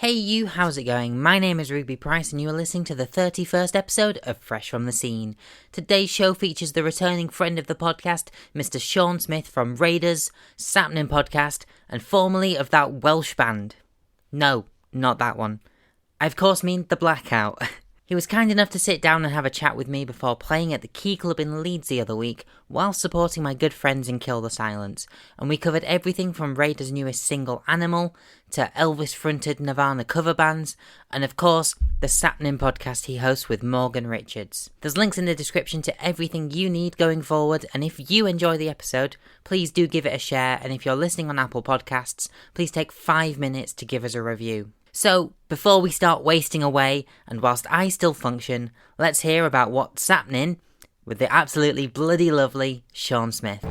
Hey you, how's it going? My name is Ruby Price and you are listening to the 31st episode of Fresh from the Scene. Today's show features the returning friend of the podcast, Mr. Sean Smith from Raiders, Sappenin Podcast, and formerly of that Welsh band. No, not that one. I of course mean the Blackout. He was kind enough to sit down and have a chat with me before playing at the Key Club in Leeds the other week, while supporting my good friends in Kill the Silence, and we covered everything from Raiders' newest single Animal, to Elvis-fronted Nirvana cover bands, and of course, the Sappenin Podcast he hosts with Morgan Richards. There's links in the description to everything you need going forward, and if you enjoy the episode, please do give it a share, and if you're listening on Apple Podcasts, please take 5 minutes to give us a review. So, before we start wasting away, and whilst I still function, let's hear about what's happening with the absolutely bloody lovely Sean Smith.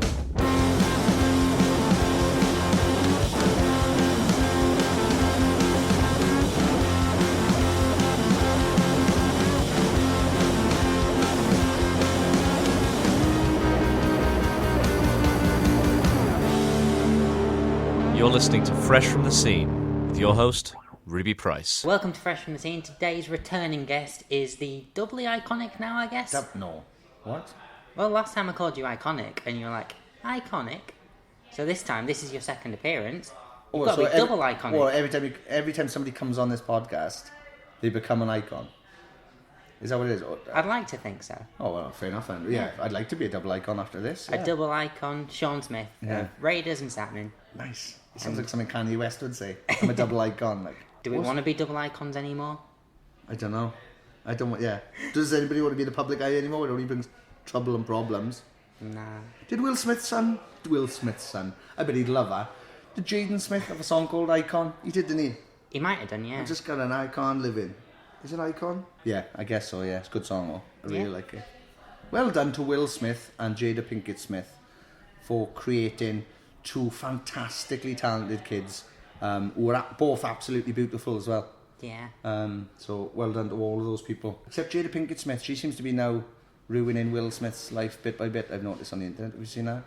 You're listening to Fresh from the Scene with your host, Ruby Price. Welcome to Fresh from the Scene. Today's returning guest is the doubly iconic now, I guess? No. What? Well, last time I called you iconic, and you were like, iconic? So this time, this is your second appearance. You've got to be double iconic. Well, every time somebody comes on this podcast, they become an icon. Is that what it is? I'd like to think so. Oh, well, fair enough. And yeah, I'd like to be a double icon after this. A double icon, Sean Smith, of Raiders and Sappenin. Nice. It sounds like something Kanye West would say. I'm a double icon. Like, do we want to be double icons anymore? I don't know. Does anybody want to be in the public eye anymore? It only brings trouble and problems. Nah. Did Will Smith's son, I bet he'd love her. Did Jaden Smith have a song called Icon? He did, didn't he? He might have done, yeah. I just got an icon living. Is it Icon? Yeah, I guess so, yeah. It's a good song, though. I really like it. Well done to Will Smith and Jada Pinkett Smith for creating two fantastically talented kids who are both absolutely beautiful as well. Yeah. So well done to all of those people. Except Jada Pinkett Smith. She seems to be now ruining Will Smith's life bit by bit. I've noticed on the internet. Have you seen that?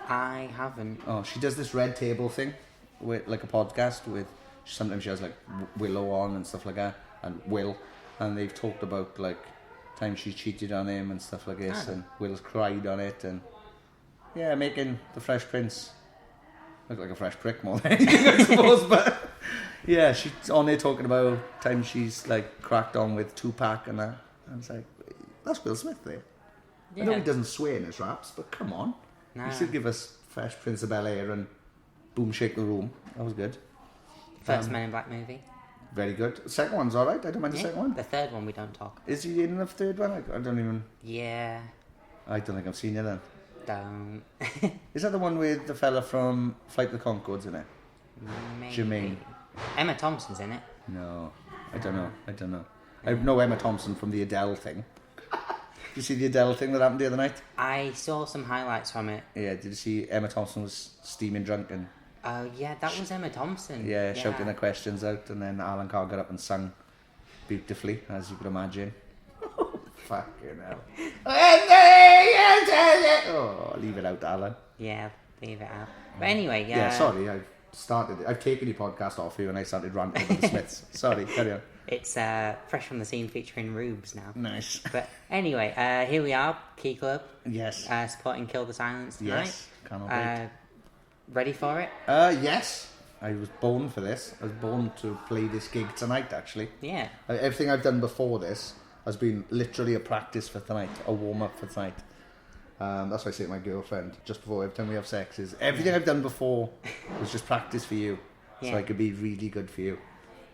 I haven't. Oh, she does this Red Table thing, with like a podcast with. Sometimes she has like Willow on and stuff like that, and Will, and they've talked about like times she cheated on him and stuff like this, and Will's cried on it, and yeah, making the Fresh Prince look like a fresh prick more than anything, I suppose. But yeah, she's on there talking about times she's like cracked on with Tupac and that, and it's like, that's Will Smith there. Yeah. I know he doesn't swear in his raps, but come on. Nah. He should give us Fresh Prince of Bel-Air and Boom Shake the Room. That was good. First Men in Black movie. Very good. The second one's alright. I don't mind the second one. The third one we don't talk. Is he in the third one? I don't even... Yeah. I don't think I've seen it then. Don't. Is that the one with the fella from Flight of the Conchords in it? Maybe. Jermaine. Emma Thompson's in it. No. I don't know. I know Emma Thompson from the Adele thing. Did you see the Adele thing that happened the other night? I saw some highlights from it. Yeah, did you see Emma Thompson was steaming drunk and... Oh, yeah, that was Emma Thompson. Yeah, shouting her questions out, and then Alan Carr got up and sang beautifully, as you could imagine. Oh, fucking hell. Oh, leave it out, Alan. Yeah, leave it out. But anyway, Yeah, sorry, I've taken your podcast off you and I started ranting about the Smiths. Sorry, carry on. It's Fresh from the Scene featuring Rubes now. Nice. But anyway, here we are, Key Club. Yes. Supporting Kill the Silence tonight. Yes, cannot wait. Ready for it? Yes. I was born for this. I was born to play this gig tonight, actually. Yeah. Everything I've done before this has been literally a practice for tonight, a warm-up for tonight. That's what I say to my girlfriend, just before every time we have sex, is everything I've done before was just practice for you, so I could be really good for you.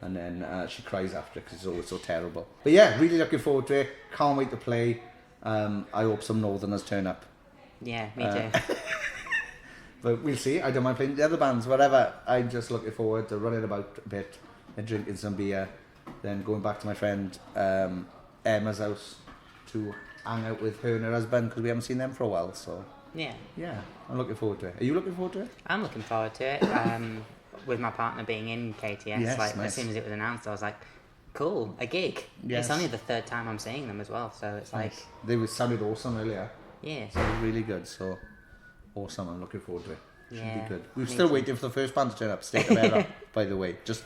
And then she cries after because it's always so terrible. But yeah, really looking forward to it. Can't wait to play. I hope some Northerners turn up. Yeah, me too. But we'll see. I don't mind playing the other bands, whatever. I'm just looking forward to running about a bit and drinking some beer, then going back to my friend Emma's house to hang out with her and her husband because we haven't seen them for a while. So yeah, I'm looking forward to it. Are you looking forward to it? I'm looking forward to it. With my partner being in KTS, nice. As soon as it was announced, I was like, cool, a gig. Yes. It's only the third time I'm seeing them as well, so it's nice. They sounded awesome earlier. Yeah. Sounded really good, so awesome. I'm looking forward to it. Should be good. We're still waiting for the first band to turn up, State of Error, by the way. Just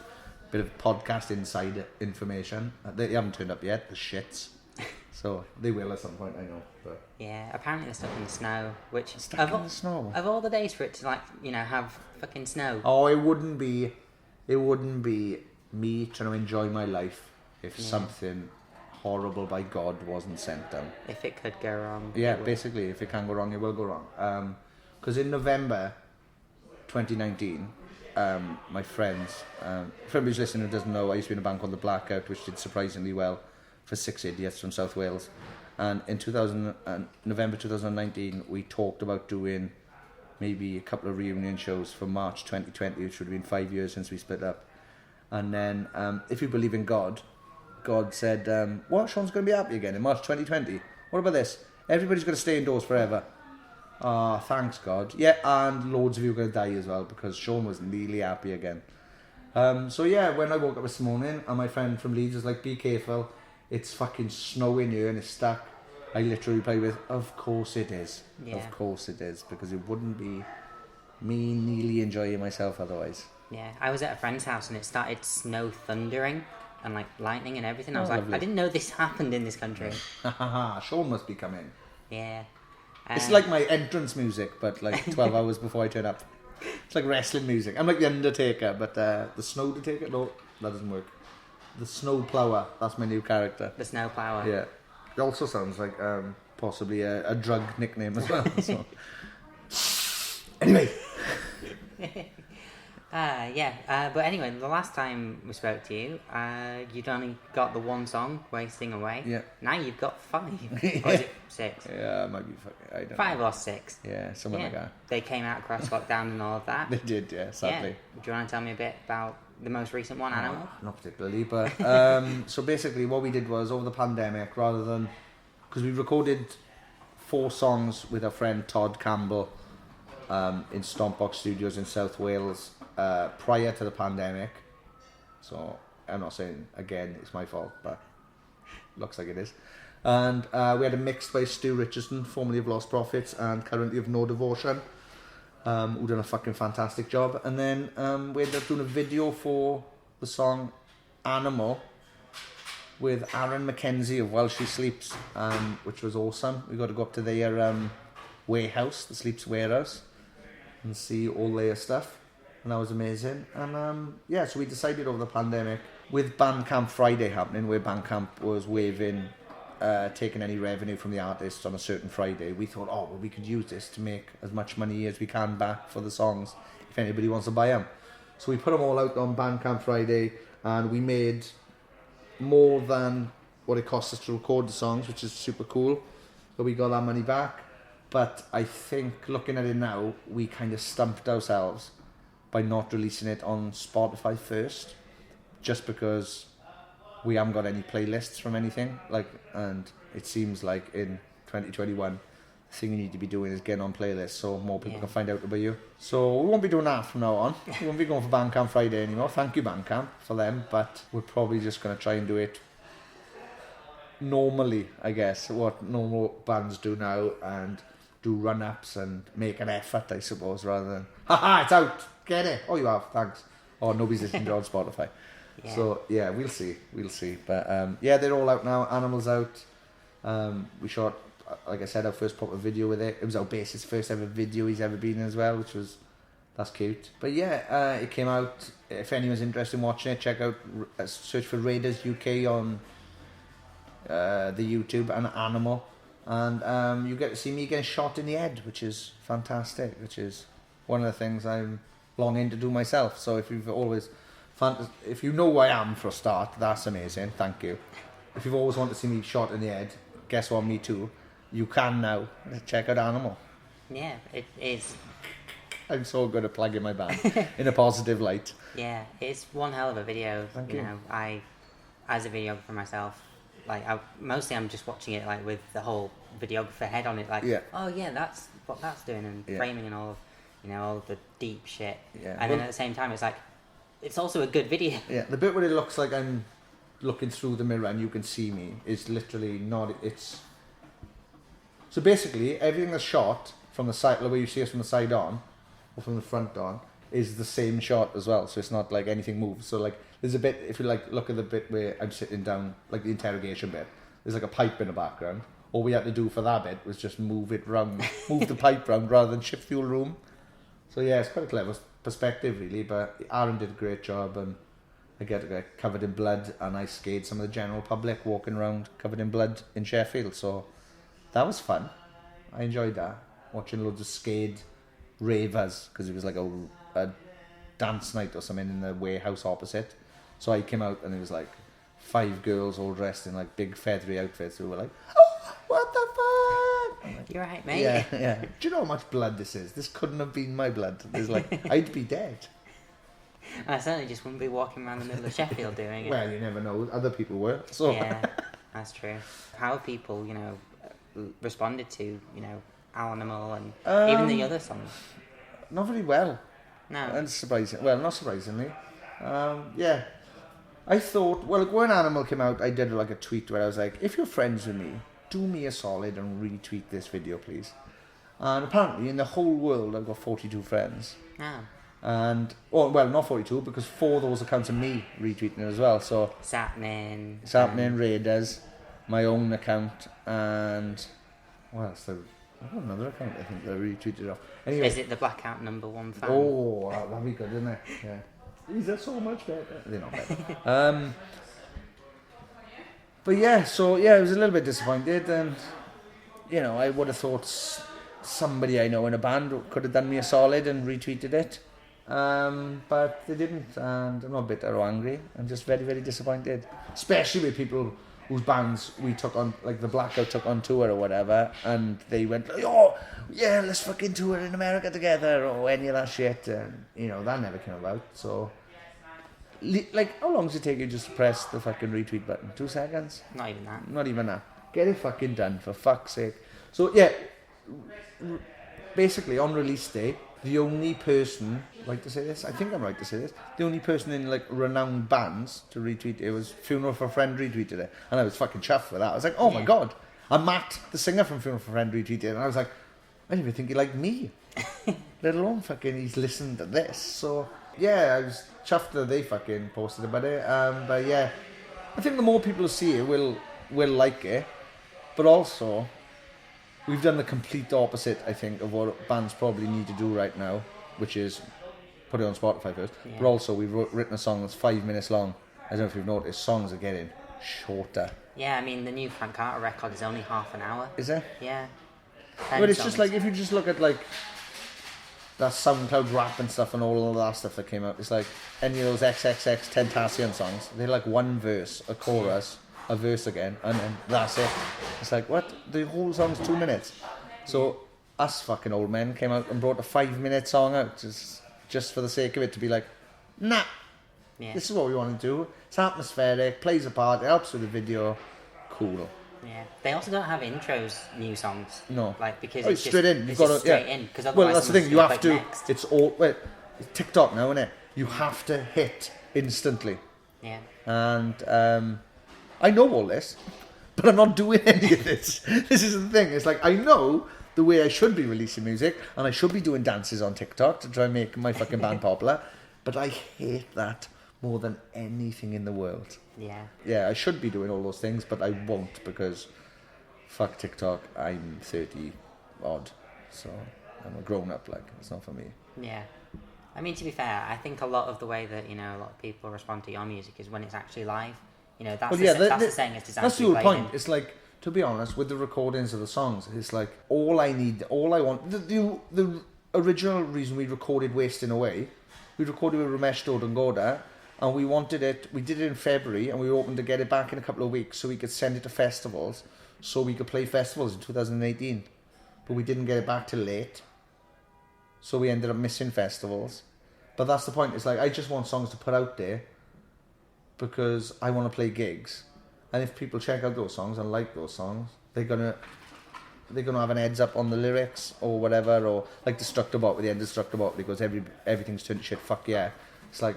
bit of podcast inside information. They haven't turned up yet, the shits. So they will at some point, I know. But Yeah, apparently they're stuck in the snow, which stuck in the snow. Of all the days for it to have fucking snow. Oh, it wouldn't be me trying to enjoy my life if something horrible by God wasn't sent down. If it could go wrong. Yeah, basically, if it can go wrong, it will go wrong. Because in November 2019, my friends, if anybody's listening who doesn't know, I used to be in a band called the Blackout, which did surprisingly well for 6 idiots from South Wales. And in November 2019, we talked about doing maybe a couple of reunion shows for March 2020, which would have been 5 years since we split up. And then, if you believe in God, God said, what, Sean's going to be happy again in March 2020? What about this? Everybody's going to stay indoors forever. Thanks, God. Yeah, and loads of you are going to die as well, because Sean was nearly happy again. So yeah, when I woke up this morning, and my friend from Leeds was like, be careful, it's fucking snowing here and it's stuck. I literally replied with, of course it is. Yeah. Of course it is, because it wouldn't be me nearly enjoying myself otherwise. Yeah, I was at a friend's house and it started snow thundering and like lightning and everything. I was lovely. I didn't know this happened in this country. Sean must be coming. Yeah. It's like my entrance music, but like 12 hours before I turn up. It's like wrestling music. I'm like the Undertaker, but the Snow Undertaker, no, that doesn't work. The Snow Plower, that's my new character. The Snow Plower. Yeah. It also sounds like possibly a drug nickname as well. So. Anyway. But anyway, the last time we spoke to you, you'd only got the one song, Wasting Away. Yeah. Now you've got 5. Or is it 6? Yeah, it might be fucking, I don't 5 know. or 6. Yeah, something like that. They came out across lockdown and all of that. They did, yeah, sadly. Yeah. Do you want to tell me a bit about the most recent one, Animal? Not particularly, but so basically what we did was over the pandemic, rather than, because we recorded 4 songs with our friend Todd Campbell in Stompbox Studios in South Wales prior to the pandemic. So I'm not saying again it's my fault, but looks like it is. And we had a mix by Stu Richardson, formerly of Lost Prophets and currently of No Devotion, who done a fucking fantastic job. And then we ended up doing a video for the song Animal with Aaron McKenzie of While She Sleeps, which was awesome. We got to go up to their warehouse, the Sleeps warehouse, and see all their stuff, and that was amazing. And so we decided over the pandemic, with Bandcamp Friday happening, where Bandcamp was waiving taking any revenue from the artists on a certain Friday, we thought, we could use this to make as much money as we can back for the songs if anybody wants to buy them. So we put them all out on Bandcamp Friday, and we made more than what it cost us to record the songs, which is super cool. So we got that money back. But I think, looking at it now, we kind of stumped ourselves by not releasing it on Spotify first, just because we haven't got any playlists from anything. And it seems like in 2021, the thing you need to be doing is getting on playlists so more people can find out about you. So we won't be doing that from now on. We won't be going for Bandcamp Friday anymore. Thank you, Bandcamp, for them. But we're probably just going to try and do it normally, I guess, what normal bands do now, and do run-ups and make an effort, I suppose, rather than, it's out, get it. Oh, you have, thanks. Or nobody's listening to it on Spotify. Yeah. So, yeah, we'll see. But, they're all out now. Animal's out. We shot, like I said, our first proper video with it. It was our bassist's first ever video he's ever been in as well, that's cute. But yeah, it came out. If anyone's interested in watching it, check out, search for Raiders UK on the YouTube, and Animal. And you get to see me getting shot in the head, which is fantastic, which is one of the things I'm longing to do myself. So if you've always if you know who I am for a start, that's amazing, thank you. If you've always wanted to see me shot in the head, guess what, me too, you can now. Check out Animal. Yeah, it is. I'm so good at plugging my band in a positive light. Yeah, it's one hell of a video. Thank you. Know, I, as a videographer myself, mostly I'm just watching it like with the whole videographer head on it, that's what that's doing, and framing and all of, all the deep shit. Yeah. And then at the same time, it's like, it's also a good video. Yeah, the bit where it looks like I'm looking through the mirror and you can see me is literally not. It's so basically everything that's shot from the side, the way you see us from the side on, or from the front on, is the same shot as well, so it's not like anything moves. So like there's a bit, if you like look at the bit where I'm sitting down, like the interrogation bit, there's like a pipe in the background. All we had to do for that bit was just move the pipe round rather than shift the whole room. So yeah, it's quite a clever perspective really, but Aaron did a great job, and I get covered in blood, and I scared some of the general public walking around covered in blood in Sheffield, so that was fun. I enjoyed that, watching loads of scared ravers, because it was like a dance night or something in the warehouse opposite. So I came out and it was like 5 girls all dressed in like big feathery outfits who were like, oh, what the fuck? Like, you're right, mate. Yeah. Do you know how much blood this is? This couldn't have been my blood. There's like, I'd be dead. I certainly just wouldn't be walking around the middle of Sheffield doing it. Well, you never know. Other people were. So yeah, that's true. How have people, responded to, Animal and even the other songs? Not very well. No. And not surprisingly. Yeah. I thought, well, when Animal came out, I did like a tweet where I was like, if you're friends with me, do me a solid and retweet this video, please. And apparently in the whole world, I've got 42 friends. Oh. And, not 42, because 4 of those accounts are me retweeting it as well. So Sappenin, Raiders, my own account, and what else? I've got another account I think that I retweeted off. Anyway, is it the Blackout #1 fan? Oh, that'd be good, isn't it? Yeah. These are so much better. They're not better. But yeah, I was a little bit disappointed, and I would have thought somebody I know in a band could have done me a solid and retweeted it. But they didn't, and I'm not bitter or angry. I'm just very, very disappointed, especially with people whose bands we took on, like the Blackout took on tour or whatever, and they went, oh yeah, let's fucking tour in America together or any of that shit, and that never came about. So like, how long does it take you just to press the fucking retweet button? 2 seconds? Not even that. Get it fucking done, for fuck's sake. So yeah, basically on release day, the only person, right to say this, I think I'm right to say this, the only person in like renowned bands to retweet it was Funeral for a Friend retweeted it, and I was fucking chuffed with that. I was like, oh my god. And Matt, the singer from Funeral for a Friend, retweeted it, and I was like, I didn't even think he liked me, let alone fucking he's listened to this. So yeah, I was chuffed that they fucking posted about it. But yeah, I think the more people who see it will like it, but also we've done the complete opposite, I think, of what bands probably need to do right now, which is put it on Spotify first. Yeah. But also, we've written a song that's 5 minutes long. I don't know if you've noticed, songs are getting shorter. Yeah, I mean, the new Frank Carter record is only half an hour. Is it? Yeah. But it's just like, if you just look at like that SoundCloud rap and stuff and all of that stuff that came out, it's like any of those XXX Tentacion songs, they're like one verse, a chorus, a verse again, and then that's it. It's like, what? The whole song's 2 minutes. So us fucking old men came out and brought a 5-minute song out just for the sake of it, to be like, nah, this is what we want to do. It's atmospheric, plays a part, it helps with the video, cool. Yeah, they also don't have intros, new songs. No, like, because it's straight in. You've got to, straight in. Because otherwise, well, that's the thing. You have to. Next. It's all. Well, it's TikTok now, isn't it? You have to hit instantly. Yeah. And I know all this, but I'm not doing any of this. This is the thing. It's like, I know the way I should be releasing music, and I should be doing dances on TikTok to try and make my fucking band popular, but I hate that more than anything in the world. Yeah. Yeah, I should be doing all those things, but I won't, because fuck TikTok, I'm 30 odd, so I'm a grown up, like, it's not for me. Yeah. I mean, to be fair, I think a lot of the way that, a lot of people respond to your music is when it's actually live. That's the saying, it's designed that's to be the whole point. in. It's like, to be honest, with the recordings of the songs, it's like, all I want, the original reason we recorded Wasting Away, we recorded with Ramesh Dodangoda, and we did it in February, and we were hoping to get it back in a couple of weeks so we could send it to festivals, so we could play festivals in 2018. But we didn't get it back till late, so we ended up missing festivals. But that's the point. It's like, I just want songs to put out there because I want to play gigs. And if people check out those songs and like those songs, they're gonna have an heads up on the lyrics or whatever, or like Destructibot with the end of Destructibot, because everything's turned to shit, fuck yeah. It's like,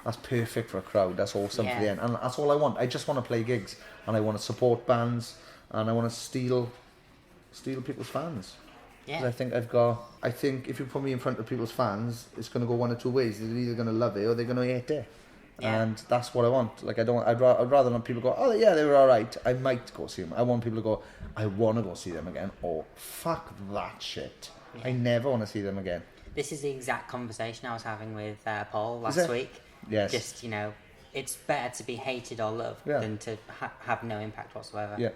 that's perfect for a crowd. That's awesome for the end. And that's all I want. I just want to play gigs, and I want to support bands, and I want to steal people's fans. Yeah. 'Cause I think if you put me in front of people's fans, it's going to go one or two ways. They're either going to love it or they're going to hate it. Yeah. And that's what I want. Like, I'd rather not people go, oh yeah, they were alright. I might go see them. I want people to go, I want to go see them again. Or fuck that shit. Yeah. I never want to see them again. This is the exact conversation I was having with Paul last week. Yes. Just, it's better to be hated or loved than to have no impact whatsoever. Yeah.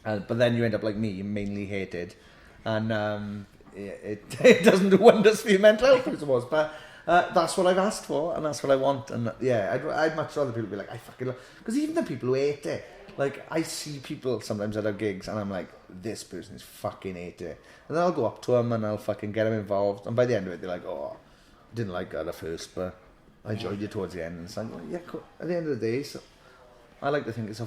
But then you end up like me, mainly hated. And it doesn't do wonders for your mental health, I suppose. But that's what I've asked for, and that's what I want. And yeah, I'd much rather people be like, I fucking love... Because even the people who hate it, like, I see people sometimes at our gigs, and I'm like, this person is fucking hate it. And then I'll go up to them, and I'll fucking get them involved. And by the end of it, they're like, oh, I didn't like that at first, but I enjoyed you towards the end. And it's like, well, yeah, cool. At the end of the day, so I like to think it's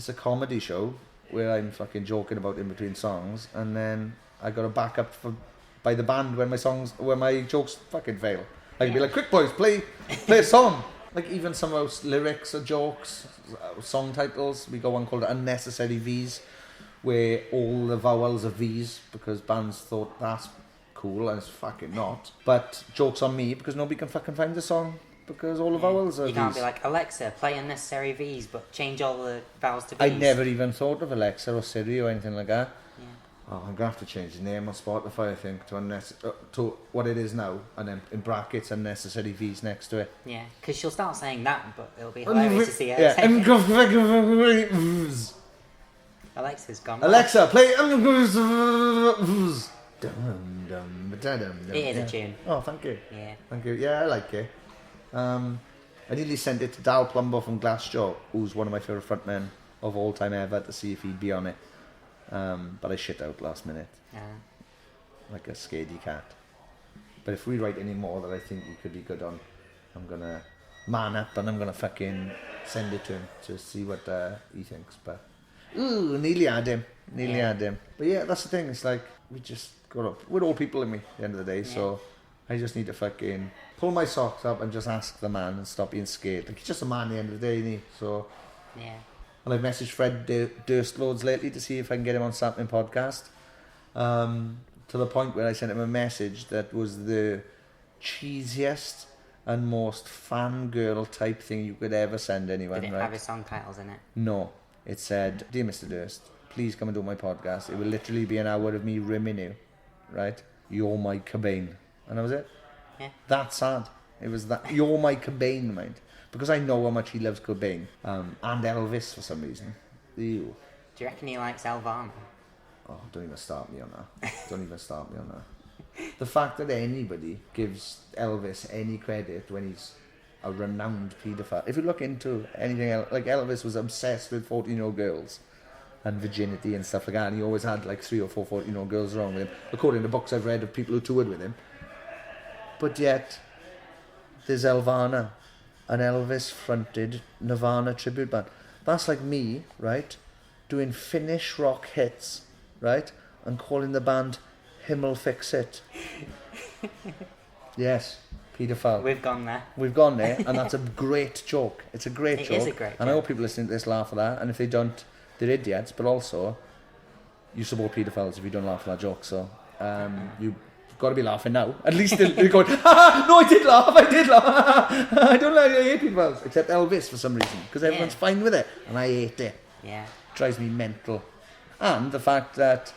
a comedy show where I'm fucking joking about in between songs, and then I got to back up by the band when my jokes fucking fail. I can be like, quick boys, play a song. Like, even some of those lyrics or jokes, song titles, we got one called Unnecessary V's, where all the vowels are V's, because bands thought that's cool, and it's fucking not. But joke's on me, because nobody can fucking find the song, because all the vowels are V's. You can't be like, Alexa, play Unnecessary V's, but change all the vowels to V's. I never even thought of Alexa or Siri or anything like that. Yeah. Oh, I'm going to have to change the name on Spotify, I think, to what it is now, and then in brackets, Unnecessary V's next to it. Yeah, because she'll start saying that, but it'll be hilarious to see her say Yeah. Alexa's gone. Alexa, play... It is a tune. Oh, thank you. Yeah. Thank you. Yeah, I like it. I nearly sent it to Dal Plumbo from Glassjaw, who's one of my favourite frontmen of all time ever, to see if he'd be on it. But I shit out last minute. Like a scaredy cat. But if we write any more that I think he could be good on, I'm going to man up and I'm going to fucking send it to him to see what he thinks. But, nearly had him. But yeah, that's the thing. It's like, we just got up. We're all people in me at the end of the day, so I just need to fucking pull my socks up and just ask the man and stop being scared. Like, he's just a man at the end of the day, isn't he? So, yeah. And I've messaged Fred Durst loads lately to see if I can get him on Sappenin Podcast. To the point where I sent him a message that was the cheesiest and most fangirl type thing you could ever send anyone. Did it have his song titles in it? No. It said, Dear Mr. Durst, please come and do my podcast. It will literally be an hour of me rimming you, right? You're my Cobain. And that was it. Yeah. That's sad. It was that. You're my Cobain, mind. Because I know how much he loves Cobain. And Elvis for some reason. Ew. Do you reckon he likes Nirvana? Oh, don't even start me on that. The fact that anybody gives Elvis any credit when he's a renowned paedophile. If you look into anything else, like, Elvis was obsessed with 14-year-old girls and virginity and stuff like that, and he always had like 3 or 4 14-year-old girls around with him, according to books I've read of people who toured with him. But yet, there's Nirvana, an Elvis-fronted Nirvana tribute band. That's like me, right, doing Finnish rock hits, right, and calling the band Himmel Fix It. Yes, paedophile. We've gone there, and that's a great joke. It's a great joke. It is a great joke. And I hope people listening to this laugh at that, and if they don't, they're idiots, but also, you support paedophiles if you don't laugh at that joke, so you've got to be laughing now. At least they're going, no, I did laugh. I don't like, I hate paedophiles, except Elvis for some reason, because everyone's fine with it, and I hate it. Yeah. Drives me mental. And the fact that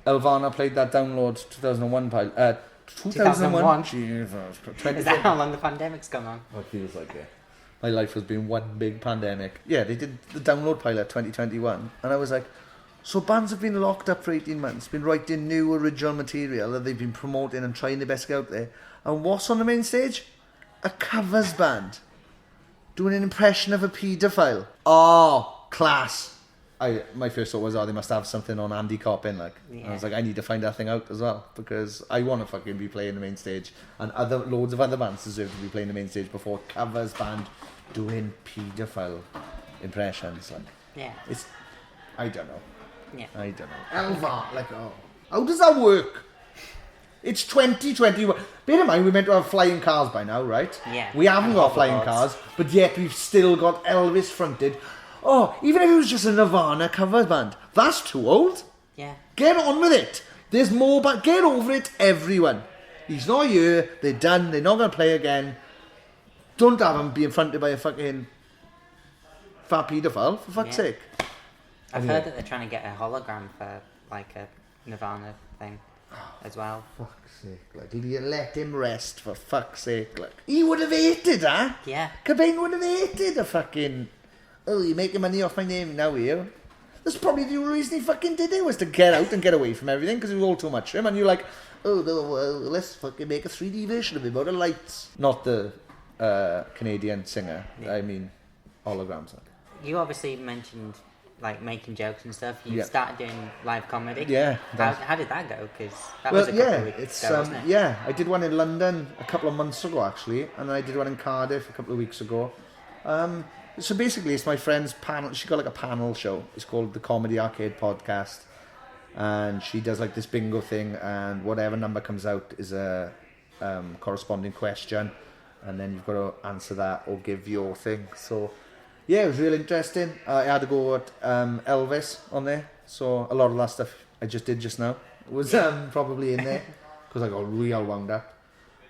Nirvana played that Download 2001 pilot. 2001? Jesus. Is that how long the pandemic's gone on? Oh, it feels like it. My life has been one big pandemic. Yeah, they did the Download pilot 2021, and I was like, so bands have been locked up for 18 months, been writing new original material that they've been promoting and trying their best to get out there, and what's on the main stage? A covers band doing an impression of a paedophile. Oh, class. My first thought was, they must have something on Andy Coppin, like. Yeah. And I was like, I need to find that thing out as well, because I want to fucking be playing the main stage, and loads of other bands deserve to be playing the main stage before covers band doing paedophile impressions, like. Yeah. I don't know. Yeah. I don't know. Elva, like, how does that work? It's 2021. Bear in mind, we're meant to have flying cars by now, right? Yeah. We haven't got flying cars, but yet we've still got Elvis fronted. Oh, even if it was just a Nirvana cover band, that's too old. Yeah. Get on with it. There's more, but get over it, everyone. He's not here. They're done. They're not going to play again. Don't have him being fronted by a fucking fat paedophile, for fuck's sake. I've heard that they're trying to get a hologram for, like, a Nirvana thing as well. Fuck's sake, like, let him rest, for fuck's sake, like. He would have hated her. Yeah. Cobain would have hated a fucking, oh, you're making money off my name now, here. That's probably the only reason he fucking did it, was to get out and get away from everything, because it was all too much for him, and you're like, oh, no, well, let's fucking make a 3D version of him out of lights. Not the Canadian singer, I mean, holograms. You obviously mentioned, like, making jokes and stuff. You started doing live comedy. Yeah. How did that go? Because that was a couple of weeks ago, wasn't it? Yeah, I did one in London a couple of months ago, actually, and I did one in Cardiff a couple of weeks ago. So basically, it's my friend's panel. She got like a panel show. It's called the Comedy Arcade Podcast, and she does like this bingo thing, and whatever number comes out is a corresponding question, and then you've got to answer that or give your thing. So yeah, it was really interesting. I had to go at Elvis on there, so a lot of that stuff I just did just now was probably in there because I got real wound up.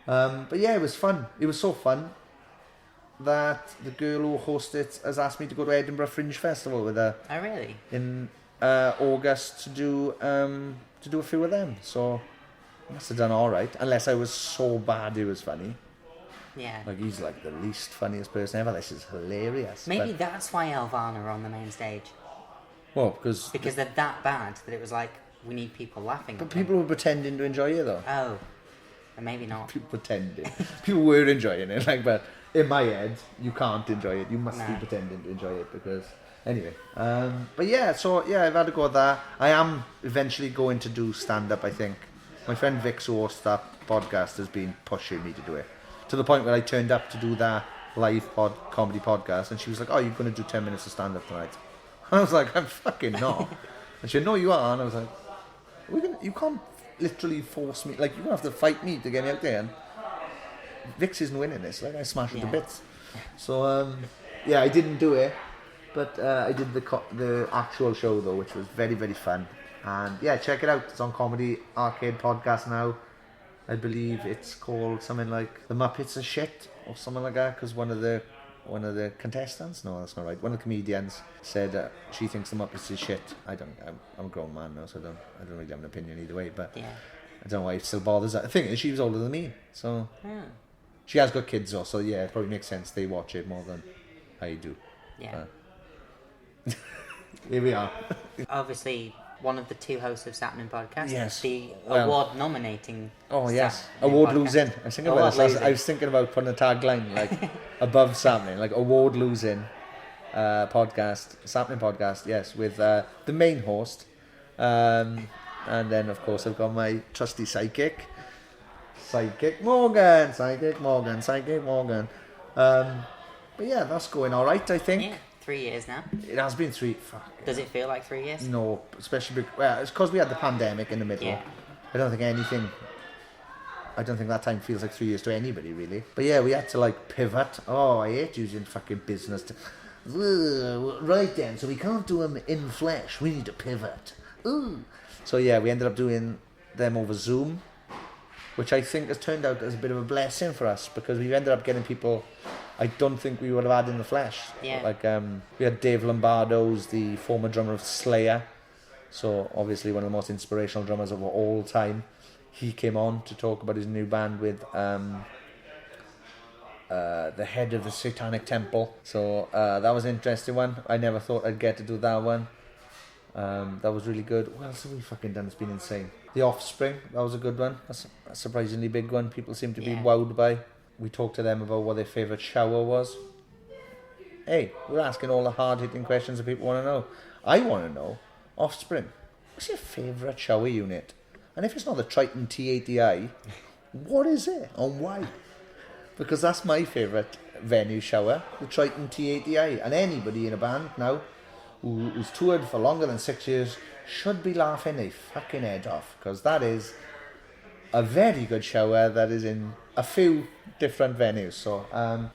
But yeah, it was fun. It was so fun that the girl who hosted it has asked me to go to Edinburgh Fringe Festival with her. Oh, really? In August to do a few of them. So I must have done all right, unless I was so bad it was funny. Yeah. Like, he's like the least funniest person ever. This is hilarious. Maybe that's why Nirvana are on the main stage. Well, because they're that bad that it was like, we need people laughing. But people were pretending to enjoy it though. Oh, and maybe not. People pretending. People were enjoying it, like, but in my head, you can't enjoy it. You must be pretending to enjoy it because anyway. But yeah, so yeah, I've had to go with that. I am eventually going to do stand up. I think my friend Vic, who hosts that podcast, has been pushing me to do it to the point where I turned up to do that live comedy podcast, and she was like, "Oh, you're going to do 10 minutes of stand up tonight?" I was like, "I'm fucking not." And she said, "No, you are." And I was like, "You can't literally force me. Like, you're going to have to fight me to get me out there." And Vix isn't winning this. Like, I smashed her to bits. So yeah, I didn't do it, but I did the actual show though, which was very, very fun. And yeah, check it out. It's on Comedy Arcade Podcast now. I believe it's called something like The Muppets Are Shit or something like that, because one of the contestants, no, that's not right, one of the comedians said she thinks The Muppets is shit. I'm a grown man now, so I don't really have an opinion either way, but I don't know why it still bothers her. The thing is, she was older than me, so she has got kids though, so yeah, it probably makes sense they watch it more than I do. Yeah. Here we are. Obviously, one of the two hosts of Sappenin Podcast. Yes. The award nominating. Oh yes, Sappenin award podcast. losing. I was thinking about this. I was thinking about putting a tagline like above Sappenin, like award losing podcast, Sappenin Podcast. Yes, with the main host, and then of course I've got my trusty Psychic Morgan. But yeah, that's going all right, I think. Yeah, 3 years now. It has been 3. Fuck. Does it feel like 3 years? No, especially it's because we had the pandemic in the middle. Yeah. I don't think that time feels like 3 years to anybody really. But yeah, we had to like pivot. Oh, I hate using fucking business. Right then, so we can't do them in flesh. We need to pivot. Ooh. So yeah, we ended up doing them over Zoom, which I think has turned out as a bit of a blessing for us because we've ended up getting people I don't think we would have had in the flesh. Yeah. Like we had Dave Lombardo, who's the former drummer of Slayer, so obviously one of the most inspirational drummers of all time. He came on to talk about his new band with the head of the Satanic Temple. So that was an interesting one. I never thought I'd get to do that one. That was really good. What else have we fucking done? It's been insane. The Offspring, that was a good one. That's a surprisingly big one. People seem to be wowed by. We talked to them about what their favourite shower was. Hey, we're asking all the hard-hitting questions that people want to know. I want to know, Offspring, what's your favourite shower unit? And if it's not the Triton T80i, what is it and why? Because that's my favourite venue shower, the Triton T80i. And anybody in a band now who's toured for longer than 6 years should be laughing their fucking head off, because that is a very good shower that is in a few different venues. So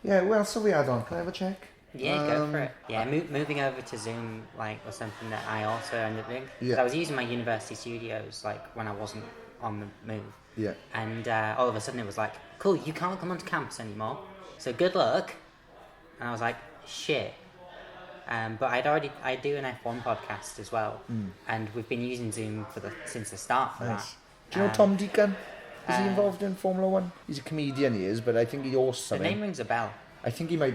yeah, what else have we had on? Can I have a check? Yeah, go for it. Yeah, moving over to Zoom was something that I also ended up doing. 'Cause Yeah. I was using my university studios when I wasn't on the move. Yeah. And all of a sudden it was like, cool, you can't come onto campus anymore, so good luck. And I was like, shit. But I do an F1 podcast as well, and we've been using Zoom since the start for that. Do you know Tom Deacon? Is he involved in Formula 1? He's a comedian, he is, but I think he hosts The something. name rings a bell. I think he might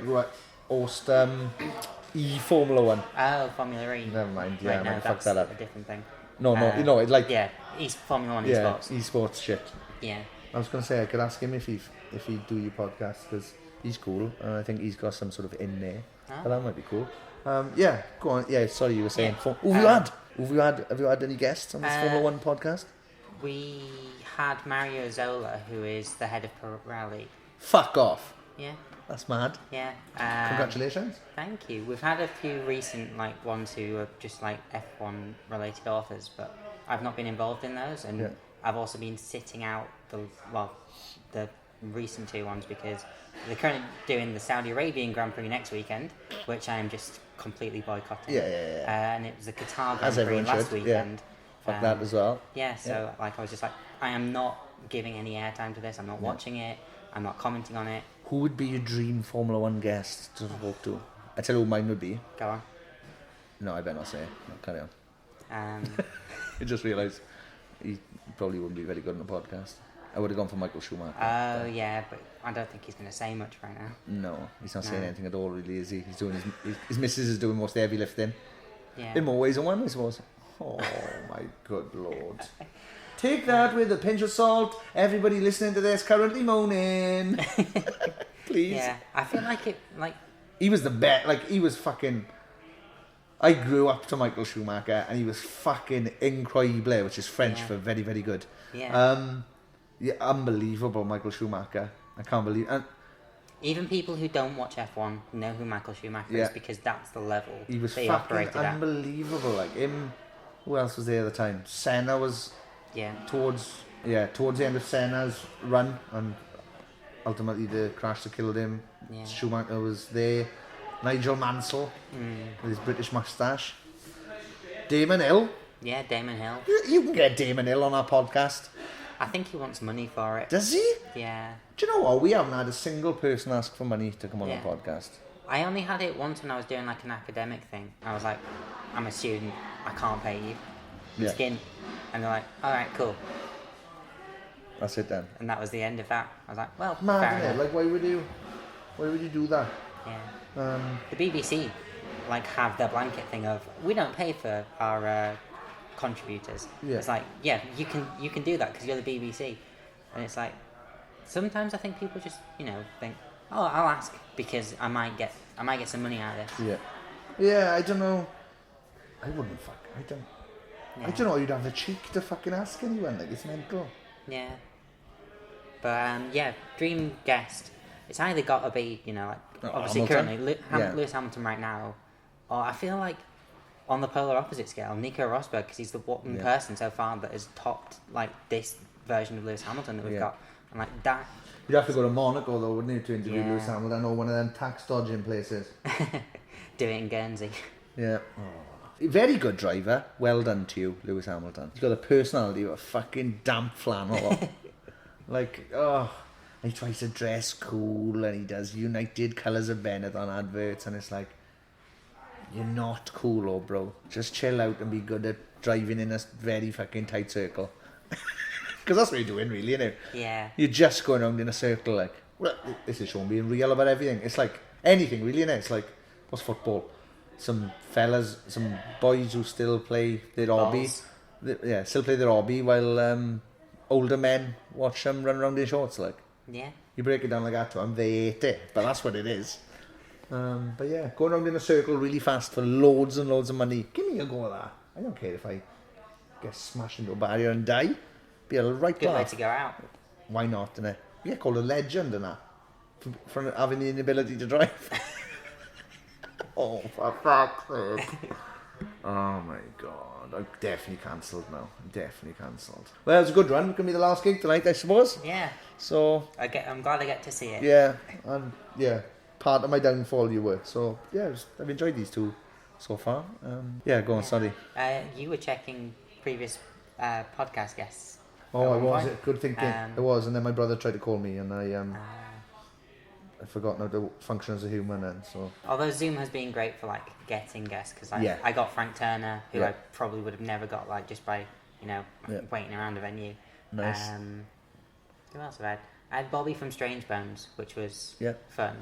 host Formula 1. Oh, Formula E. Never mind, yeah, right, I no, fucked that up. a different thing. No, Yeah, he's Formula 1 yeah, esports. esports shit. Yeah. I was going to say I could ask him if he'd do your podcast, because he's cool, and I think he's got some sort of in there. Oh. But that might be cool. Yeah, go on. Yeah, sorry, you were saying. Yeah. Have you had any guests on this Formula 1 podcast? We had Mario Zola, who is the head of Pirelli. Fuck off. Yeah. That's mad. Yeah. Congratulations. Thank you. We've had a few recent ones who are just F1 related authors, but I've not been involved in those, and Yeah. I've also been sitting out the recent two ones because they're currently doing the Saudi Arabian Grand Prix next weekend, which I am just completely boycotting. Yeah. And it was the Qatar Grand As Prix everyone last should, weekend. Fuck that as well. Yeah, so I was just I am not giving any airtime to this. I'm not watching it. I'm not commenting on it. Who would be your dream Formula 1 guest to talk to? I tell you who mine would be. Go on. No, I better not say it. No, carry on. I just realised he probably wouldn't be very good on a podcast. I would have gone for Michael Schumacher. Oh, yeah, but I don't think he's going to say much right now. No, he's not No. saying anything at all, really, is he? He's doing his missus is doing most of the heavy lifting. Yeah. In more ways than one, I suppose. Oh, my good lord. Take that with a pinch of salt. Everybody listening to this currently moaning. Please. Yeah, I feel He was the best. He was fucking... I grew up to Michael Schumacher, and he was fucking incroyable, which is French for very, very good. Yeah. Yeah, unbelievable, Michael Schumacher. I can't believe... And even people who don't watch F1 know who Michael Schumacher is because that's the level he was they fucking operated at. unbelievable. Him... Who else was there at the time? Senna was... Yeah. Towards the end of Senna's run, and ultimately the crash that killed him. Yeah. Schumacher was there. Nigel Mansell with his British moustache. Damon Hill. Yeah, Damon Hill. You can get Damon Hill on our podcast. I think he wants money for it. Does he? Yeah. Do you know what? We haven't had a single person ask for money to come on Yeah. our podcast. I only had it once when I was doing an academic thing. I was like, I'm a student, I can't pay you. Yeah. Skin. And they're like, alright, cool. That's it then. And that was the end of that. I was like, well, Mad, fair isn't it? enough. Why would you do that? Yeah. The BBC have their blanket thing of we don't pay for our contributors. Yeah. It's like, yeah, you can do that because you're the BBC, and it's like sometimes I think people just think, oh, I'll ask because I might get some money out of this. Yeah, I don't know. I don't Yeah. know. You'd have the cheek to fucking ask anyone. It's mental. Yeah. But dream guest. It's either got to be obviously Hamilton? currently Yeah. Lewis Hamilton right now, or I feel like on the polar opposite scale, Nico Rosberg, because he's the one person so far that has topped this version of Lewis Hamilton that we've got, and that. You'd have to go to Monaco though, wouldn't you, to interview Yeah. Lewis Hamilton, or one of them tax dodging places. Do it in Guernsey. Yeah. Very good driver. Well done to you, Lewis Hamilton. He's got a personality of a fucking damp flannel. he tries to dress cool, and he does United Colours of Benetton adverts, and it's like, you're not cool, bro. Just chill out and be good at driving in a very fucking tight circle. Because that's what you're doing, really, isn't it? Yeah. You're just going around in a circle, this is Sean being real about everything. It's like anything, really, isn't it? It's like, what's football? Some boys who still play their hobby. Still play their hobby while older men watch them run around in shorts, Yeah. You break it down like that to them, they hate it, but that's what it is. But yeah, going around in a circle really fast for loads and loads of money. Give me a go at that. I don't care if I get smashed into a barrier and die. Be a right Good way laugh. to go out. Why not, innit? You get called a legend and that. For having the inability to drive. Oh, for fuck's sake. Oh my god. I'm definitely cancelled now. Well, it was a good run. It can be the last gig tonight, I suppose. Yeah. So, I'm glad I get to see it. yeah. And yeah. part of my downfall you were. So yeah, I've enjoyed these two so far. Yeah, go on, sorry. You were checking previous podcast guests. Oh, I was. Good thinking. I was, and then my brother tried to call me, and I'd forgotten how to function as a human, and so. Although Zoom has been great for like getting guests, because I got Frank Turner, who I probably would have never got like just by waiting around a venue. Nice. Who else have I had? I had Bobby from Strange Bones, which was fun,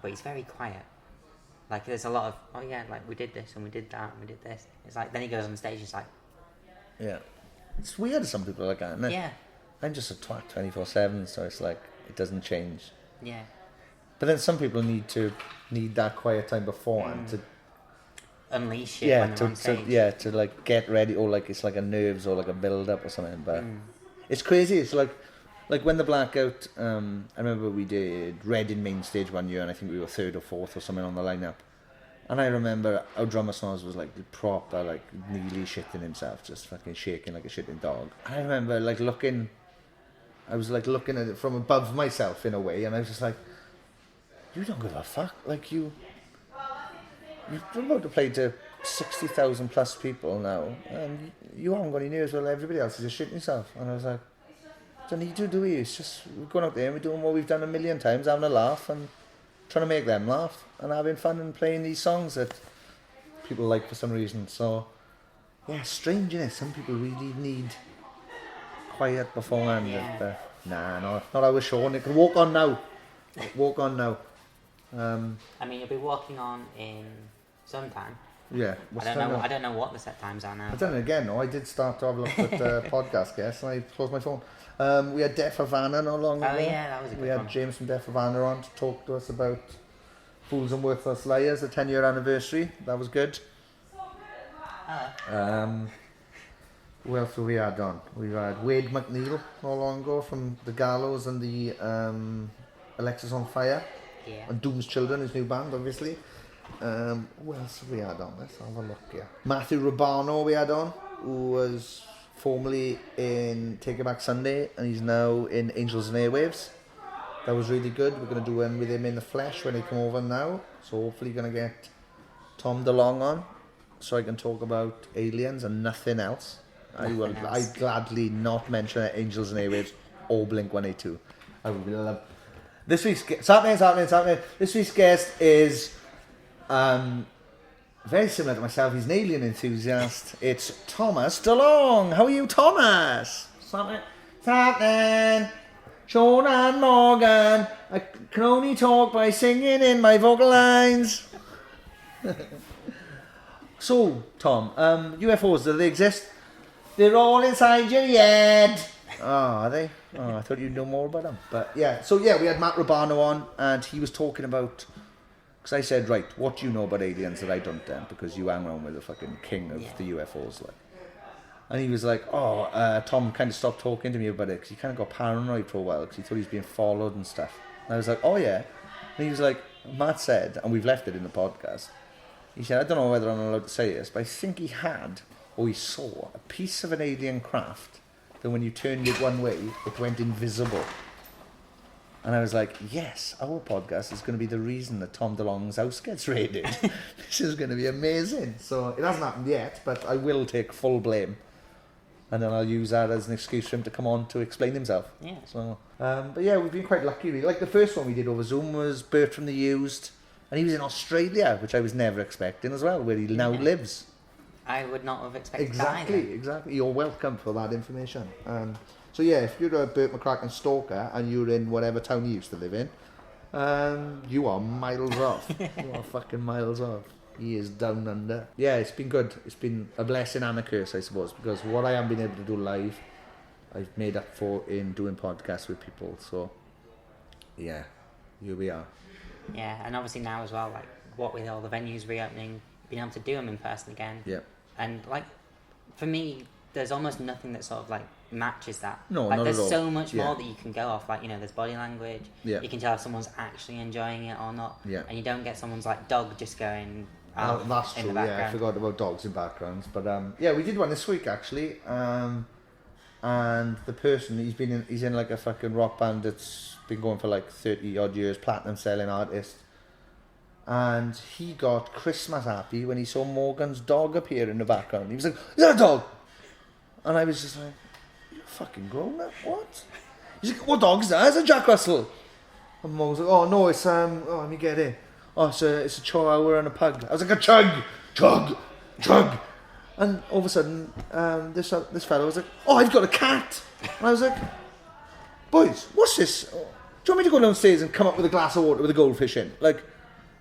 but he's very quiet. Like there's a lot of like we did this and we did that and we did this. It's like then he goes on stage, it's like it's weird. Some people are like that, isn't it? Yeah. I'm just a twat 24/7, so it's like it doesn't change. Yeah. But then some people need that quiet time beforehand to unleash it when they're on stage. To like get ready, or like it's like a nerves or like a build up or something. But it's crazy. It's like when the Blackout. I remember we did Reading main stage one year, and I think we were 3rd or 4th or something on the lineup. And I remember our drummer Snoz was like proper, like nearly shitting himself, just fucking shaking like a shitting dog. And I remember I was like looking at it from above myself in a way, and I was just like, you don't give a fuck. Like you're about to play to 60,000 plus people now, and you haven't got any nerves while everybody else is just shitting yourself. And I was like, don't need to, do we? It's just we're going out there and we're doing what we've done a million times, having a laugh and trying to make them laugh and having fun and playing these songs that people like for some reason. So yeah, strange, innit? Some people really need quiet beforehand. Yeah. Not our Sean. It can walk on now. I mean, you'll be walking on in some time. Yeah. I don't know what the set times are now. I don't know again. No, I did start to have a look at podcast guests, and I closed my phone. We had Def Havana not long ago. Oh yeah, that was a good one. We had James from Def Havana on to talk to us about Fools and Worthless Liars, the 10-year anniversary. That was good. Who else have we had on? We had Wade McNeil not long ago from The Gallows and the Alexis on Fire. Yeah. And Doom's Children, his new band, obviously. Who else have we had on? Let's have a look here. Matthew Rubano we had on, who was formerly in Take It Back Sunday, and he's now in Angels and Airwaves. That was really good. We're going to do one with him in the flesh when he come over now. So hopefully going to get Tom DeLong on, so I can talk about aliens and nothing else. I'd gladly not mention Angels and Airwaves or Blink-182. I would love. This week's it's happening. This week's guest is very similar to myself. He's an alien enthusiast. It's Thomas DeLong. How are you, Thomas? It's happening. Sean and Morgan. I can only talk by singing in my vocal lines. So, Tom, UFOs, do they exist? They're all inside your head. Oh, are they? Oh, I thought you'd know more about them. But yeah, so yeah, we had Matt Rubano on, and he was talking about, because I said, right, what do you know about aliens that I don't then? Because you hang around with the fucking king of the UFOs, like. And he was like, Tom kind of stopped talking to me about it because he kind of got paranoid for a while because he thought he was being followed and stuff. And I was like, oh yeah. And he was like, Matt said, and we've left it in the podcast, he said, I don't know whether I'm allowed to say this, but I think he had, or he saw, a piece of an alien craft that when you turned it one way, it went invisible. And I was like, yes, our podcast is going to be the reason that Tom DeLong's house gets raided. This is going to be amazing. So it hasn't happened yet, but I will take full blame. And then I'll use that as an excuse for him to come on to explain himself. Yeah. So, but yeah, we've been quite lucky. Really. Like the first one we did over Zoom was Bert from The Used. And he was in Australia, which I was never expecting as well, where he now lives. I would not have expected that either. Exactly. You're welcome for that information. So yeah, if you're a Burt McCracken stalker and you're in whatever town you used to live in, you are miles off. You are fucking miles off. He is down under. Yeah, it's been good. It's been a blessing and a curse, I suppose, because what I haven't been able to do live, I've made up for in doing podcasts with people. So yeah, here we are. Yeah, and obviously now as well, like what with all the venues reopening, being able to do them in person again. Yeah. And like, for me, there's almost nothing that sort of like matches that. No, like, not there's at all. so much more that you can go off. Like, you know, there's body language. Yeah. You can tell if someone's actually enjoying it or not. Yeah. And you don't get someone's like dog just going that's in true. the background. Yeah, I forgot about dogs in backgrounds. But yeah, we did one this week actually. And the person he's in like a fucking rock band that's been going for like 30 odd years, platinum selling artist. And he got Christmas happy when he saw Morgan's dog appear in the background. He was like, "Is that a dog?" And I was just like, "You're fucking grown up, what?" He's like, "What dog is that? It's a Jack Russell." And Morgan was like, "Oh no, it's let me get it. Oh, it's a Chihuahua and a pug." I was like, "A chug. And all of a sudden, this fellow was like, "Oh, I've got a cat." And I was like, "Boys, what's this? Do you want me to go downstairs and come up with a glass of water with a goldfish in? Like,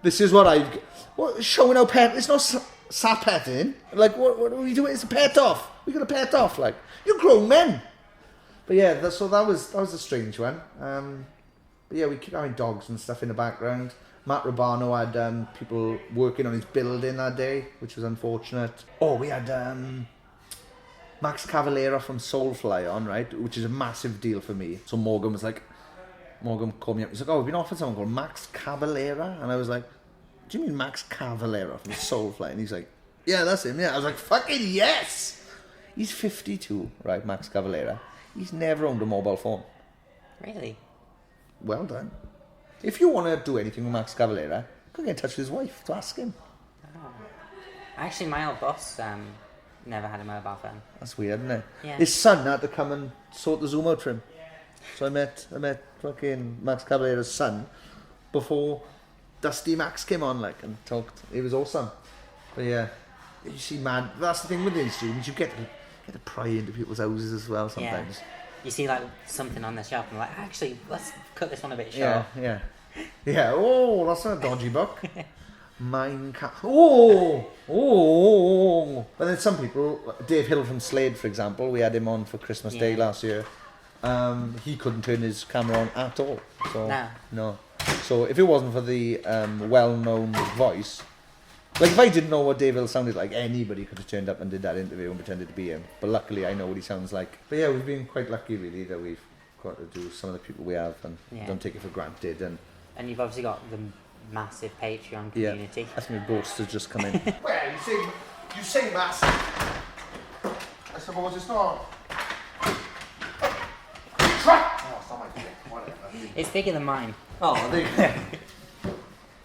this is what showing our pet. It's not sat petting. Like, what are we doing? It's a pet off. We got a pet off. Like, you're grown men." But yeah, that was a strange one. But yeah, we keep having dogs and stuff in the background. Matt Rabano had people working on his building that day, which was unfortunate. Oh, we had Max Cavalera from Soulfly on, right, which is a massive deal for me. So Morgan called me up. He's like, "Oh, we've been offered someone called Max Cavalera," and I was like, "Do you mean Max Cavalera from Soulfly?" And he's like, "Yeah, that's him." Yeah, I was like, "Fucking yes!" He's 52, right, Max Cavalera. He's never owned a mobile phone. Really? Well done. If you want to do anything with Max Cavalera, go get in touch with his wife to ask him. Oh. Actually, my old boss never had a mobile phone. That's weird, isn't it? Yeah. His son had to come and sort the Zoom out for him. So I met fucking Max Cavalera's son before Dusty Max came on, like, and talked. It was awesome. But yeah, you see, man, that's the thing with these students. You get to pry into people's houses as well sometimes. Yeah. You see, like, something on the shelf and like, actually, let's cut this one a bit short. Yeah. Oh, that's not a dodgy book. Oh. But then some people, Dave Hill from Slade, for example, we had him on for Christmas Day last year. He couldn't turn his camera on at all. So, no. So if it wasn't for the well-known voice, like if I didn't know what Dave Hill sounded like, anybody could have turned up and did that interview and pretended to be him. But luckily I know what he sounds like. But yeah, we've been quite lucky really that we've got to do some of the people we have and don't take it for granted. And you've obviously got the massive Patreon community. I think my boats have just come in. Well, you say massive. I suppose it's not. Oh, it's not my thing. Whatever. It's bigger than mine. Oh, there you go.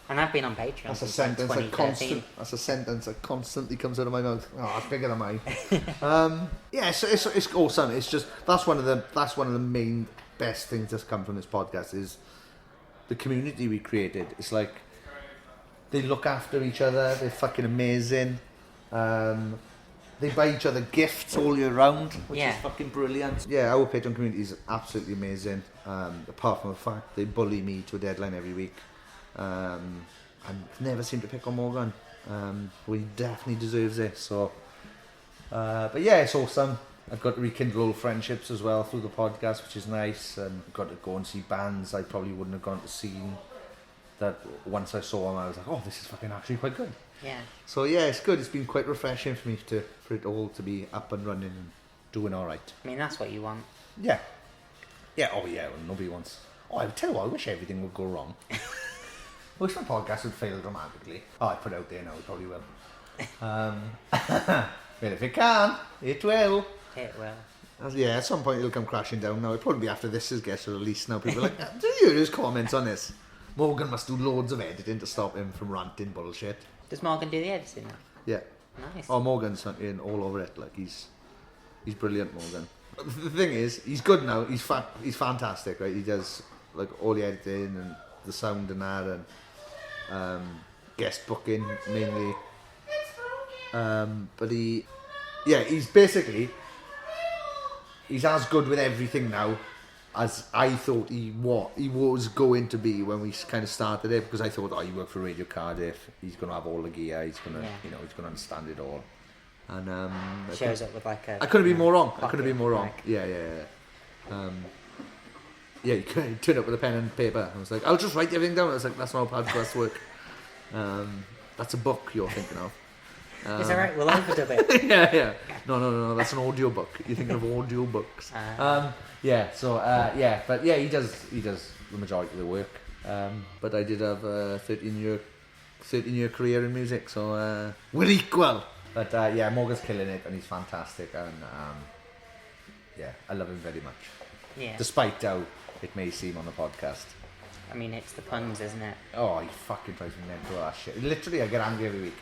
And I've been on Patreon That's a since sentence like 2013. That's a sentence that constantly comes out of my mouth. Oh, it's bigger than mine. Yeah, so it's awesome. It's just that's one of the main best things that's come from this podcast is the community we created. It's like they look after each other. They're fucking amazing. They buy each other gifts all year round, which is fucking brilliant. Yeah, our Patreon community is absolutely amazing. Apart from the fact they bully me to a deadline every week. I never seem to pick on Morgan. Well, he definitely deserves it. So, but yeah, it's awesome. I've got to rekindle old friendships as well through the podcast, which is nice. And got to go and see bands I probably wouldn't have gone to see. That once I saw them, I was like, "Oh, this is fucking actually quite good." Yeah. So yeah, it's good. It's been quite refreshing for me for it all to be up and running and doing all right. I mean, that's what you want. Yeah. Yeah. Oh yeah. Well, nobody wants. Oh, I tell you what. I wish everything would go wrong. I wish my podcast would fail dramatically. Oh, I put it out there now, it probably will. Well, if it can, it will. It will. Yeah, at some point it'll come crashing down. Now, it'll probably be after this gets released now. People are like, "Do you hear his comments on this?" Morgan must do loads of editing to stop him from ranting bullshit. Does Morgan do the editing now? Yeah. Nice. Oh, Morgan's in all over it. Like, he's brilliant, Morgan. The thing is, he's good now. He's fantastic, right? He does, like, all the editing and the sound and that and guest booking mainly, but he's basically as good with everything now as I thought he was going to be when we kind of started it, because I thought, oh, you work for Radio Cardiff, he's going to have all the gear, he's going to he's going to understand it all, and shows up with like a. I couldn't be more wrong. Like, Yeah. Yeah, you turn up with a pen and paper. I was like, I'll just write everything down. I was like, that's not how podcasts work. That's a book you're thinking of. Is that right? We'll overdub it. Yeah. No. That's an audio book. You're thinking of audio books. Yeah. So but yeah, he does the majority of the work. But I did have a 13-year career in music, so we're equal. But yeah, Morgan's killing it, and he's fantastic, and yeah, I love him very much. Yeah. Despite how it may seem on the podcast. I mean, it's the puns, isn't it? Oh, he fucking drives me mental, that shit. Literally, I get angry every week.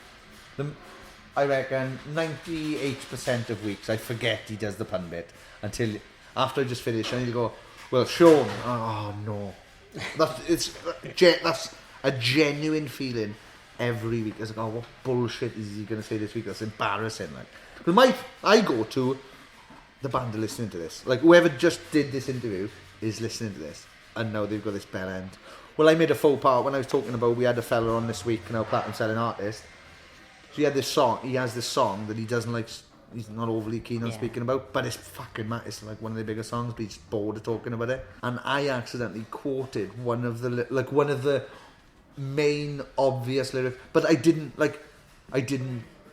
I reckon 98% of weeks I forget he does the pun bit until after I just finish and he'll go, well, Sean, oh no. That's a genuine feeling every week. It's like, oh, what bullshit is he going to say this week? That's embarrassing. Like, because I go to the band are listening to this. Like, whoever just did this interview is listening to this, and now they've got this bell end. Well, I made a faux pas when I was talking about we had a fella on this week, now platinum selling artist. So he has this song that he doesn't like. He's not overly keen on speaking about, but it's fucking mad. It's like one of the bigger songs, but he's bored of talking about it. And I accidentally quoted one of the main obvious lyrics, but I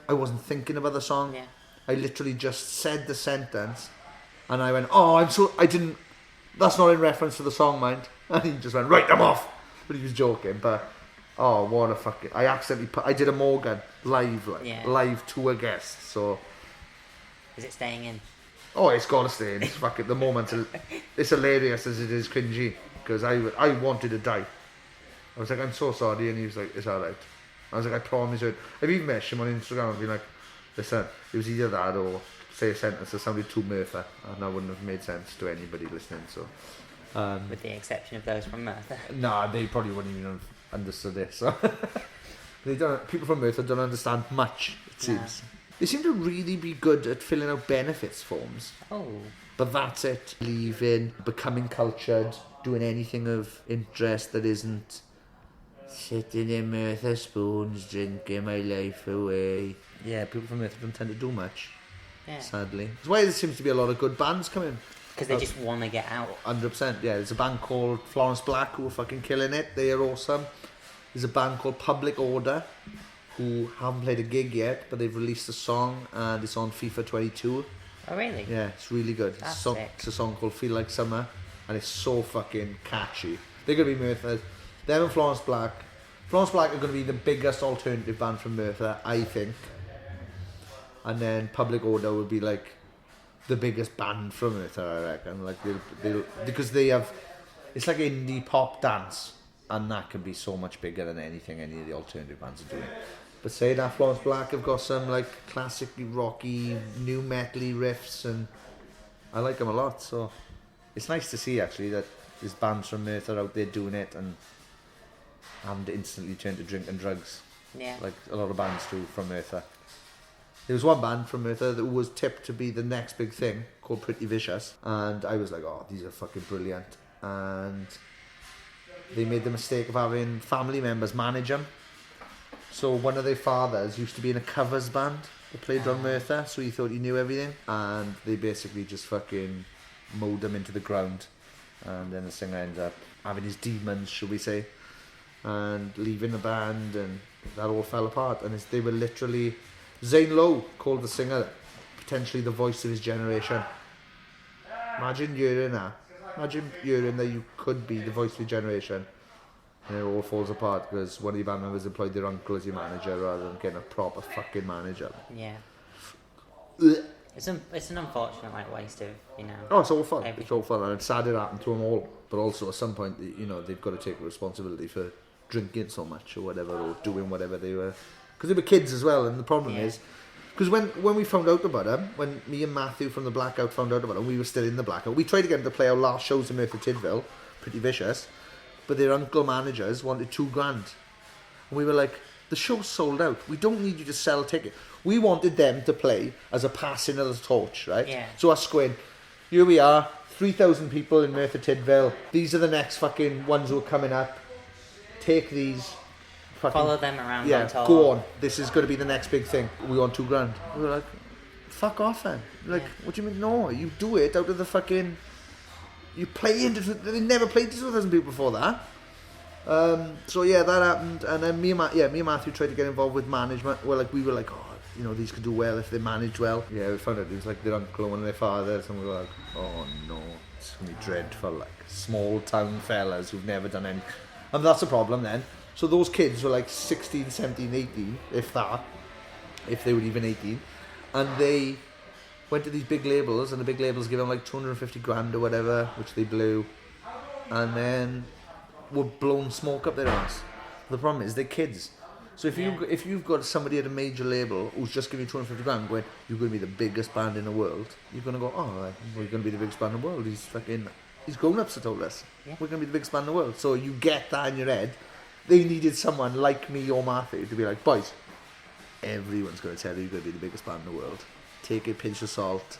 wasn't thinking about the song. Yeah. I literally just said the sentence, and I went, that's not in reference to the song, mind. And he just went, right, I'm off. But he was joking, but. Oh, what a fucking... I did a Morgan live to a guest, so... Is it staying in? Oh, it's got to stay in. It's fucking... The moment... It's hilarious as it is cringy, because I wanted to die. I was like, I'm so sorry, and he was like, it's alright. I was like, I promise you. I've even messaged him on Instagram and been like, listen, it was either that or say a sentence that sounded too Merthyr, and that wouldn't have made sense to anybody listening, so... With the exception of those from Merthyr. Nah, they probably wouldn't even have understood it. So people from Merthyr don't understand much, it seems. They seem to really be good at filling out benefits forms. Oh. But that's it. Leaving, becoming cultured, doing anything of interest that isn't sitting in Merthyr spoons, drinking my life away. Yeah, people from Merthyr don't tend to do much. Yeah. Sadly. That's why there seems to be a lot of good bands coming. Because they just want to get out. 100%, yeah. There's a band called Florence Black who are fucking killing it. They are awesome. There's a band called Public Order who haven't played a gig yet, but they've released a song and it's on FIFA 22. Oh, really? Yeah, it's really good. That's sick. It's a song called Feel Like Summer and it's so fucking catchy. They're going to be Merthyr. Them and Florence Black. Florence Black are going to be the biggest alternative band from Merthyr, I think. And then Public Order will be like the biggest band from Merthyr, I reckon. Like they'll because they have, it's like indie pop dance, and that can be so much bigger than anything any of the alternative bands are doing. But say that Florence Black have got some like classically rocky, new metally riffs, and I like them a lot. So it's nice to see actually that there's bands from Merthyr out there doing it and instantly turned to drink and drugs. Yeah. Like a lot of bands do from Merthyr. There was one band from Merthyr that was tipped to be the next big thing, called Pretty Vicious, and I was like, oh, these are fucking brilliant. And they made the mistake of having family members manage them. So one of their fathers used to be in a covers band that played on Merthyr, so he thought he knew everything, and they basically just fucking mowed him into the ground. And then the singer ended up having his demons, shall we say, and leaving the band, and that all fell apart. And they were literally... Zane Lowe called the singer potentially the voice of his generation. Imagine hearing that. Imagine hearing that you could be the voice of your generation, and it all falls apart because one of your band members employed their uncle as your manager rather than getting a proper fucking manager. Yeah. It's an unfortunate waste of, Oh, it's awful. Everything. It's awful, and it's sad it happened to them all. But also at some point, they've got to take responsibility for drinking so much or whatever, or doing whatever they were. Because they were kids as well, and the problem is, because when we found out about them, when me and Matthew from the Blackout found out about them, we were still in the Blackout. We tried to get them to play our last shows in Merthyr Tydfil, Pretty Vicious, but their uncle managers wanted $2,000. And we were like, the show's sold out. We don't need you to sell a ticket. We wanted them to play as a passing of the torch, right? Yeah. So us going, here we are, 3,000 people in Merthyr Tydfil. These are the next fucking ones who are coming up. Take these. Follow them around. Yeah, go on. This is going to be the next big thing. We want $2,000. We were like, fuck off, man. Like, what do you mean? No, you do it out of the fucking. You play into. They never played to 2,000 people before that. So yeah, that happened, and then me and Matthew tried to get involved with management. We were like, oh, these could do well if they managed well. Yeah, we found out it was like their uncle or one of their fathers, and we were like, oh no, it's gonna be dreadful. Like small town fellas who've never done any, and that's the problem then. So those kids were like 16, 17, 18, if they were even 18. And they went to these big labels, and the big labels gave them like $250,000 or whatever, which they blew. And then were blowing smoke up their ass. The problem is they're kids. So if you've got somebody at a major label who's just giving you 250 grand going, you're going to be the biggest band in the world, you're going to go, oh, well, we're going to be the biggest band in the world. He's grown-ups that told us. Yeah. We're going to be the biggest band in the world. So you get that in your head. They needed someone like me or Matthew to be like, boys, everyone's going to tell you you're going to be the biggest band in the world. Take a pinch of salt.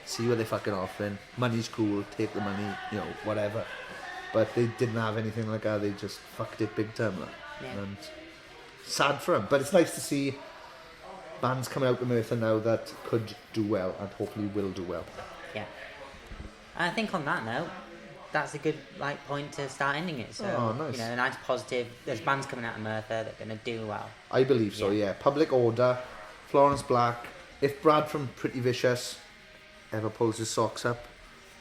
See what they're fucking offering. Money's cool. Take the money. Whatever. But they didn't have anything like that. They just fucked it big time. And sad for them. But it's nice to see bands coming out of Merthyr now that could do well and hopefully will do well. Yeah. I think on that note, that's a good point to start ending it. So, nice. A nice positive. There's bands coming out of Merthyr that are going to do well. I believe so, yeah. Public Order, Florence Black. If Brad from Pretty Vicious ever pulls his socks up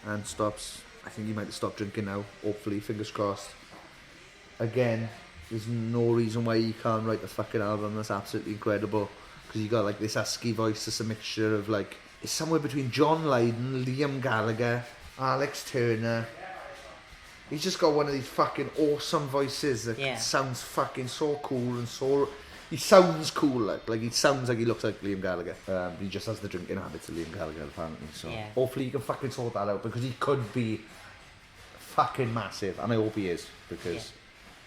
and stops, I think he might have stopped drinking now, hopefully, fingers crossed. Again, there's no reason why he can't write the fucking album. That's absolutely incredible. Because you got this husky voice, it's a mixture of it's somewhere between John Lydon, Liam Gallagher, Alex Turner. He's just got one of these fucking awesome voices that sounds fucking so cool and so... He sounds cool, he sounds like he looks like Liam Gallagher. He just has the drinking habits of Liam Gallagher, apparently. So hopefully he can fucking sort that out, because he could be fucking massive, and I hope he is, because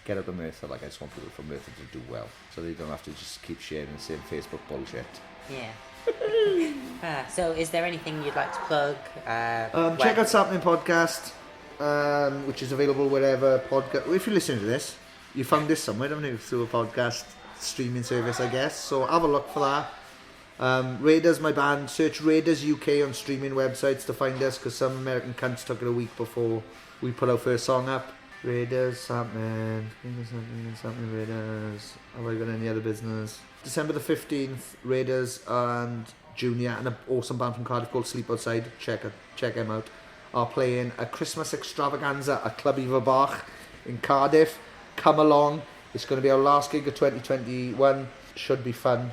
get out of Merthyr. I just want people from Merthyr to do well, so they don't have to just keep sharing the same Facebook bullshit. Yeah. So is there anything you'd like to plug? Check out Sappenin Podcast, which is available wherever podcast. If you listen to this, you found this somewhere, haven't you, through a podcast streaming service, I guess. So have a look for that. Raiders, my band, search Raiders UK on streaming websites to find us, because some American cunts took it a week before we put our first song up. Raiders, Sappenin, Raiders. Have I got any other business? December the 15th, Raiders and Junior and an awesome band from Cardiff called Sleep Outside. Check them out. Are playing a Christmas extravaganza at Club Eva Bach in Cardiff. Come along. It's going to be our last gig of 2021. Should be fun.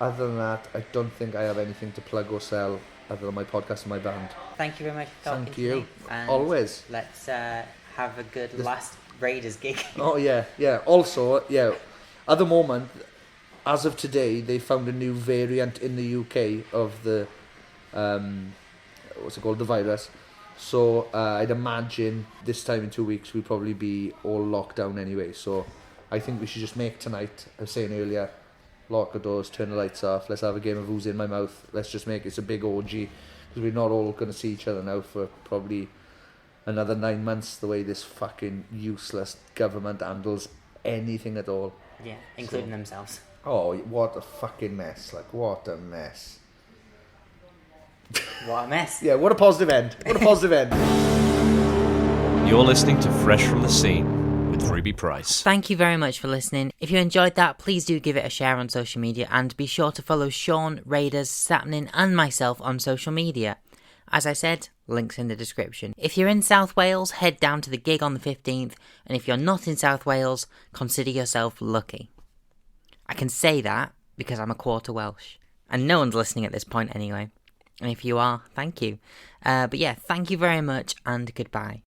Other than that, I don't think I have anything to plug or sell other than my podcast and my band. Thank you very much for talking Thank to you. me. And always. Let's have a good last Raiders gig. Oh, yeah. Also, at the moment, as of today, they found a new variant in the UK of the, the virus. So I'd imagine this time in 2 weeks we'll probably be all locked down anyway. So I think we should just make tonight, I was saying earlier, lock the doors, turn the lights off, let's have a game of Who's in My Mouth. Let's just make it a big orgy, because we're not all going to see each other now for probably another 9 months, the way this fucking useless government handles anything at all. Yeah, including themselves. Oh, what a fucking mess. What a mess. What a mess. Yeah, what a positive end. You're listening to Fresh from the Scene with Ruby Price. Thank you very much for listening. If you enjoyed that, please do give it a share on social media, and be sure to follow Sean, Raiders, Sappenin and myself on social media. As I said, links in the description. If you're in South Wales, head down to the gig on the 15th, and if you're not in South Wales, consider yourself lucky. I can say that because I'm a quarter Welsh, and no one's listening at this point anyway. And if you are, thank you. But yeah, thank you very much, and goodbye.